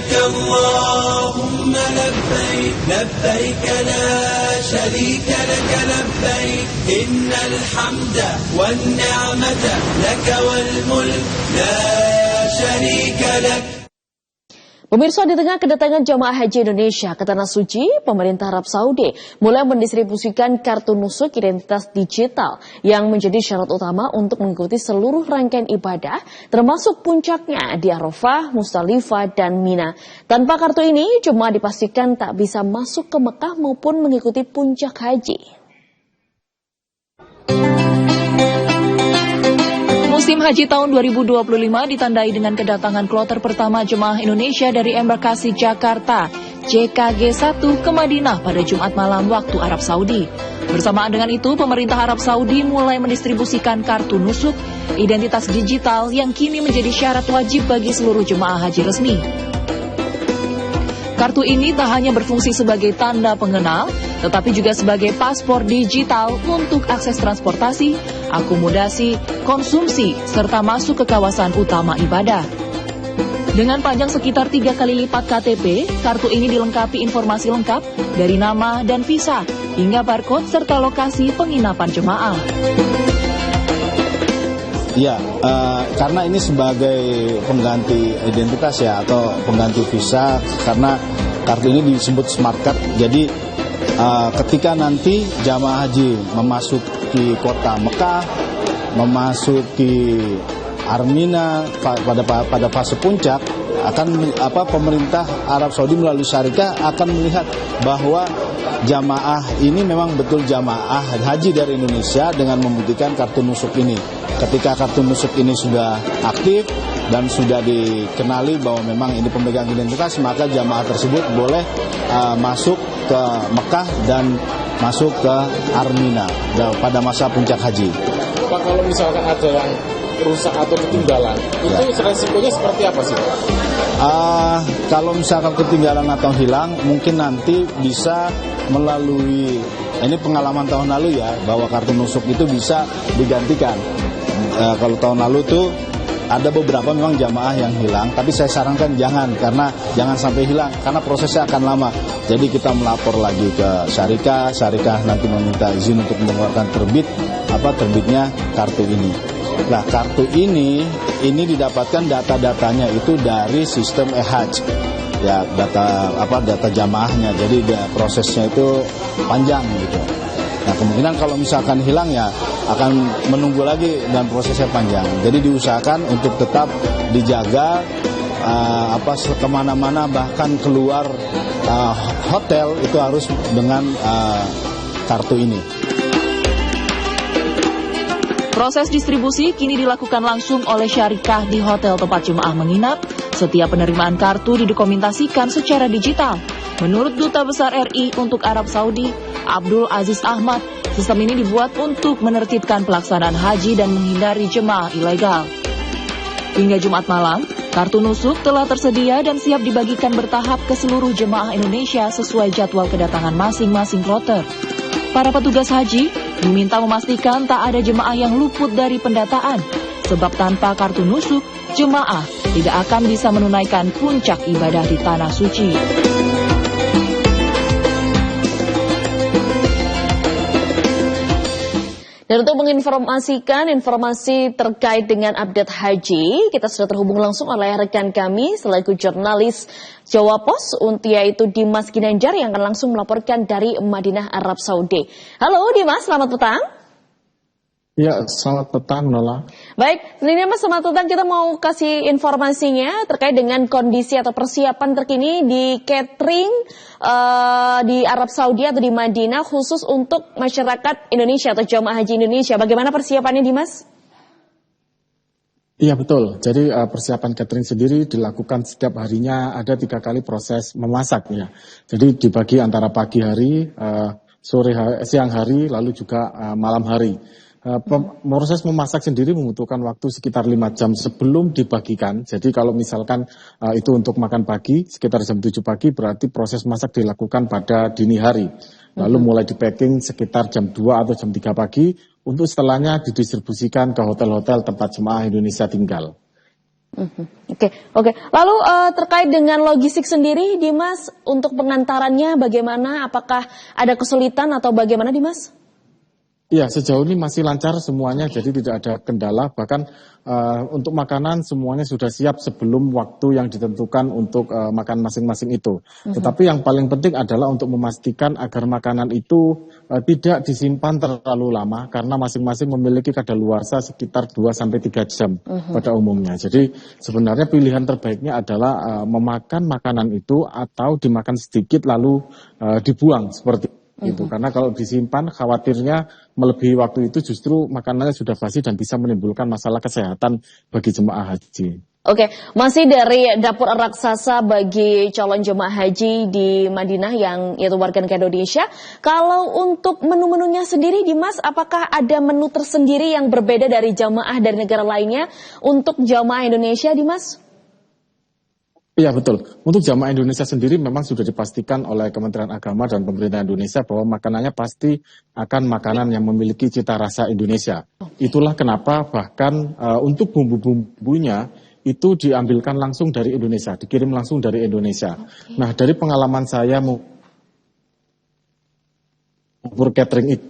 لبيك اللهم لبيك لبيك لا شريك لك لبيك إن الحمد والنعمة لك والملك لا شريك لك. Pemirsa, di tengah kedatangan jamaah haji Indonesia ke Tanah Suci, pemerintah Arab Saudi mulai mendistribusikan kartu nusuk identitas digital yang menjadi syarat utama untuk mengikuti seluruh rangkaian ibadah, termasuk puncaknya di Arafah, Musdalifah, dan Mina. Tanpa kartu ini, jemaah dipastikan tak bisa masuk ke Mekah maupun mengikuti puncak haji. Musim haji tahun 2025 ditandai dengan kedatangan kloter pertama jemaah Indonesia dari embarkasi Jakarta JKG1 ke Madinah pada Jumat malam waktu Arab Saudi. Bersamaan dengan itu, pemerintah Arab Saudi mulai mendistribusikan kartu nusuk identitas digital yang kini menjadi syarat wajib bagi seluruh jemaah haji resmi. Kartu ini tak hanya berfungsi sebagai tanda pengenal, tetapi juga sebagai paspor digital untuk akses transportasi, akomodasi, konsumsi, serta masuk ke kawasan utama ibadah. Dengan panjang sekitar 3 kali lipat KTP, kartu ini dilengkapi informasi lengkap dari nama dan visa, hingga barcode serta lokasi penginapan jemaah. Ya, karena ini sebagai pengganti identitas ya, atau pengganti visa, karena kartu ini disebut smart card. Jadi ketika nanti jamaah haji memasuki kota Mekah, memasuki Armina pada fase puncak, pemerintah Arab Saudi melalui syarikat akan melihat bahwa jamaah ini memang betul jamaah haji dari Indonesia dengan membuktikan kartu nusuk ini. Ketika kartu nusuk ini sudah aktif dan sudah dikenali bahwa memang ini pemegang identitas, maka jamaah tersebut boleh masuk ke Mekah dan masuk ke Armina pada masa puncak haji. Pak, kalau misalkan ada yang rusak atau ketinggalan, itu resikonya seperti apa sih? Kalau misalkan ketinggalan atau hilang, mungkin nanti bisa melalui, ini pengalaman tahun lalu ya, bahwa kartu nusuk itu bisa digantikan. Kalau tahun lalu tuh ada beberapa memang jamaah yang hilang, tapi saya sarankan jangan sampai hilang, karena prosesnya akan lama. Jadi kita melapor lagi ke syarikat nanti meminta izin untuk mengeluarkan terbitnya kartu ini. Nah, kartu ini didapatkan data-datanya itu dari sistem e-Hajj. Ya, data jamaahnya. Jadi prosesnya itu panjang gitu. Nah, kemungkinan kalau misalkan hilang ya akan menunggu lagi dan prosesnya panjang. Jadi diusahakan untuk tetap dijaga kemana-mana, bahkan keluar hotel itu harus dengan kartu ini. Proses distribusi kini dilakukan langsung oleh syarikah di hotel tempat jemaah menginap. Setiap penerimaan kartu didokumentasikan secara digital. Menurut Duta Besar RI untuk Arab Saudi, Abdul Aziz Ahmad, sistem ini dibuat untuk menertibkan pelaksanaan haji dan menghindari jemaah ilegal. Hingga Jumat malam, kartu nusuk telah tersedia dan siap dibagikan bertahap ke seluruh jemaah Indonesia sesuai jadwal kedatangan masing-masing kloter. Para petugas haji diminta memastikan tak ada jemaah yang luput dari pendataan, sebab tanpa kartu nusuk, jemaah tidak akan bisa menunaikan puncak ibadah di Tanah Suci. Dan untuk menginformasikan informasi terkait dengan update haji, kita sudah terhubung langsung oleh rekan kami selaku jurnalis Jawa Pos, yaitu Dimas Ginanjar yang akan langsung melaporkan dari Madinah, Arab Saudi. Halo Dimas, selamat petang. Ya, selamat petang, Nola. Baik, ini Mas, selamat petang. Kita mau kasih informasinya terkait dengan kondisi atau persiapan terkini di catering di Arab Saudi atau di Madinah khusus untuk masyarakat Indonesia atau jamaah haji Indonesia. Bagaimana persiapannya, Dimas? Iya, betul. Jadi persiapan catering sendiri dilakukan setiap harinya, ada 3 kali proses memasaknya. Jadi dibagi antara pagi hari, siang hari, lalu juga malam hari. Proses memasak sendiri membutuhkan waktu sekitar 5 jam sebelum dibagikan. Jadi kalau misalkan itu untuk makan pagi, sekitar jam 7 pagi, berarti proses masak dilakukan pada dini hari. Lalu mulai di packing sekitar jam 2 atau jam 3 pagi, untuk setelahnya didistribusikan ke hotel-hotel tempat jemaah Indonesia tinggal. Oke. Lalu terkait dengan logistik sendiri, Dimas, untuk pengantarannya bagaimana? Apakah ada kesulitan atau bagaimana, Dimas? Iya, sejauh ini masih lancar semuanya, jadi tidak ada kendala. Bahkan untuk makanan semuanya sudah siap sebelum waktu yang ditentukan untuk makan masing-masing itu. Tetapi yang paling penting adalah untuk memastikan agar makanan itu tidak disimpan terlalu lama, karena masing-masing memiliki kadaluarsa sekitar 2-3 jam pada umumnya. Jadi sebenarnya pilihan terbaiknya adalah memakan makanan itu atau dimakan sedikit lalu dibuang seperti itu, karena kalau disimpan khawatirnya melebihi waktu itu justru makanannya sudah basi dan bisa menimbulkan masalah kesehatan bagi jemaah haji. Oke, masih dari dapur raksasa bagi calon jemaah haji di Madinah yang yaitu warga negara Indonesia. Kalau untuk menu-menunya sendiri, Dimas, apakah ada menu tersendiri yang berbeda dari jemaah dari negara lainnya untuk jemaah Indonesia, Dimas? Iya, betul. Untuk jamaah Indonesia sendiri memang sudah dipastikan oleh Kementerian Agama dan pemerintah Indonesia bahwa makanannya pasti akan makanan yang memiliki cita rasa Indonesia. Itulah kenapa bahkan untuk bumbu-bumbunya itu diambilkan langsung dari Indonesia, dikirim langsung dari Indonesia. Nah, dari pengalaman saya bubur catering itu,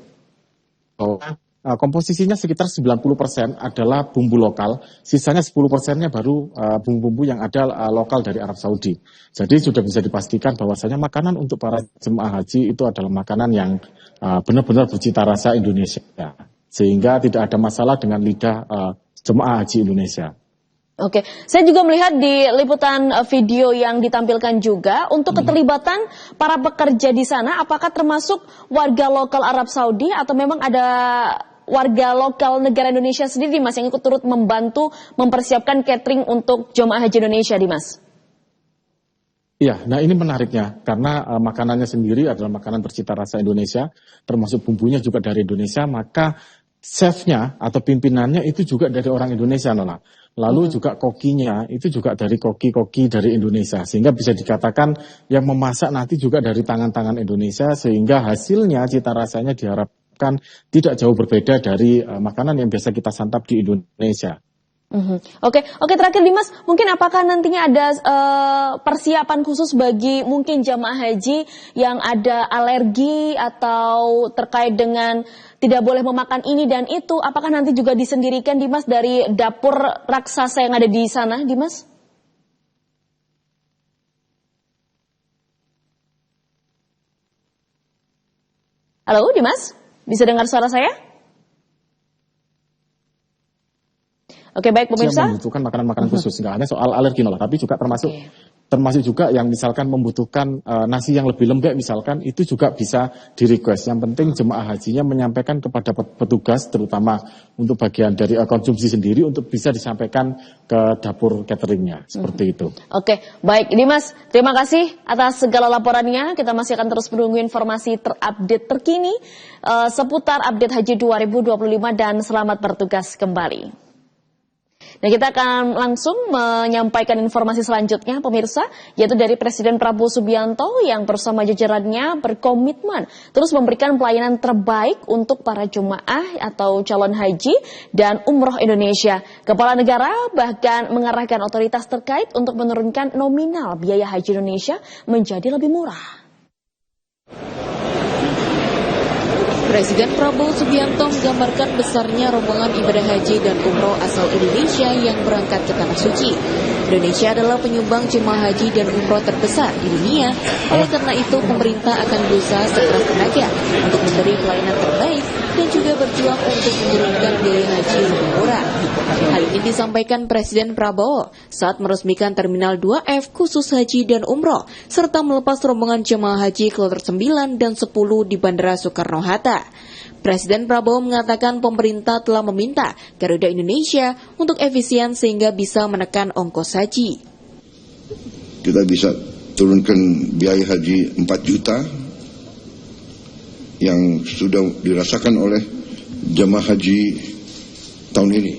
komposisinya sekitar 90% adalah bumbu lokal, sisanya 10%-nya baru bumbu-bumbu yang ada lokal dari Arab Saudi. Jadi sudah bisa dipastikan bahwasanya makanan untuk para jemaah haji itu adalah makanan yang benar-benar bercita rasa Indonesia, sehingga tidak ada masalah dengan lidah jemaah haji Indonesia. Oke, saya juga melihat di liputan video yang ditampilkan juga untuk keterlibatan para pekerja di sana, apakah termasuk warga lokal Arab Saudi atau memang ada warga lokal negara Indonesia sendiri, Mas, yang ikut turut membantu mempersiapkan catering untuk jemaah haji Indonesia, Dimas? Iya, nah ini menariknya karena makanannya sendiri adalah makanan bercita rasa Indonesia, termasuk bumbunya juga dari Indonesia, maka chefnya atau pimpinannya itu juga dari orang Indonesia, Nola. Lalu juga kokinya itu juga dari koki-koki dari Indonesia, sehingga bisa dikatakan yang memasak nanti juga dari tangan-tangan Indonesia, sehingga hasilnya cita rasanya diharapkan tidak jauh berbeda dari makanan yang biasa kita santap di Indonesia. Oke, terakhir Dimas, mungkin apakah nantinya ada persiapan khusus bagi mungkin jamaah haji yang ada alergi atau terkait dengan tidak boleh memakan ini dan itu, apakah nanti juga disendirikan, Dimas, dari dapur raksasa yang ada di sana, Dimas? Halo, Dimas? Bisa dengar suara saya? Oke, baik pemirsa. Yang membutuhkan makanan-makanan khusus, nggak hanya soal alergi, tapi juga termasuk juga yang misalkan membutuhkan nasi yang lebih lembek misalkan, itu juga bisa di-request. Yang penting jemaah hajinya menyampaikan kepada petugas, terutama untuk bagian dari konsumsi sendiri, untuk bisa disampaikan ke dapur cateringnya, seperti itu. Oke, baik Dimas, terima kasih atas segala laporannya. Kita masih akan terus menunggu informasi terupdate terkini seputar update haji 2025 dan selamat bertugas kembali. Nah, kita akan langsung menyampaikan informasi selanjutnya, pemirsa, yaitu dari Presiden Prabowo Subianto yang bersama jajarannya berkomitmen terus memberikan pelayanan terbaik untuk para jemaah atau calon haji dan umroh Indonesia. Kepala negara bahkan mengarahkan otoritas terkait untuk menurunkan nominal biaya haji Indonesia menjadi lebih murah. Presiden Prabowo Subianto menggambarkan besarnya rombongan ibadah haji dan umroh asal Indonesia yang berangkat ke Tanah Suci. Indonesia adalah penyumbang jemaah haji dan umroh terbesar di dunia. Oleh karena itu, pemerintah akan berusaha sekeras tenaga untuk memberi pelayanan terbaik dan juga berjuang untuk menurunkan biaya haji lebih murah. Hal ini disampaikan Presiden Prabowo saat meresmikan Terminal 2F khusus haji dan umroh, serta melepas rombongan jemaah haji kloter 9 dan 10 di Bandara Soekarno-Hatta. Presiden Prabowo mengatakan pemerintah telah meminta Garuda Indonesia untuk efisien sehingga bisa menekan ongkos haji. Kita bisa turunkan biaya haji 4 juta yang sudah dirasakan oleh jemaah haji tahun ini.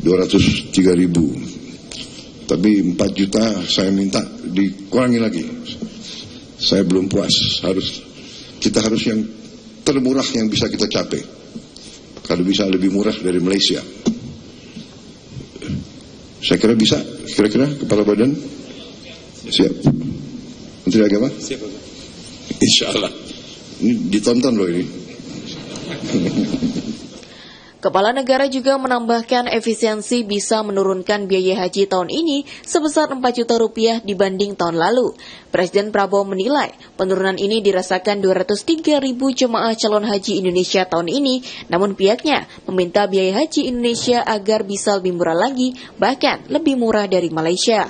203.000. Tapi 4 juta saya minta dikurangi lagi. Saya belum puas. Kita harus yang termurah yang bisa kita capai. Kalau bisa lebih murah dari Malaysia. Saya kira bisa, kira-kira Kepala Badan siap. Menteri Agama? Siap, Pak. Insya Allah. Ini ditonton loh ini. Kepala negara juga menambahkan efisiensi bisa menurunkan biaya haji tahun ini sebesar 4 juta rupiah dibanding tahun lalu. Presiden Prabowo menilai penurunan ini dirasakan 203 ribu jemaah calon haji Indonesia tahun ini, namun pihaknya meminta biaya haji Indonesia agar bisa lebih murah lagi, bahkan lebih murah dari Malaysia.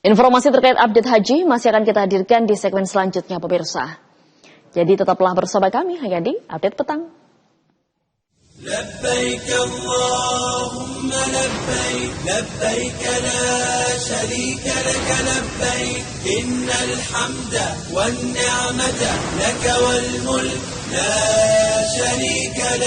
Informasi terkait update haji masih akan kita hadirkan di segmen selanjutnya, pemirsa. Jadi tetaplah bersama kami hanya di Update Petang. لبيك اللهم لبيك لبيك لا شريك لك لبيك إن الحمد والنعمة لك والملك لا شريك لك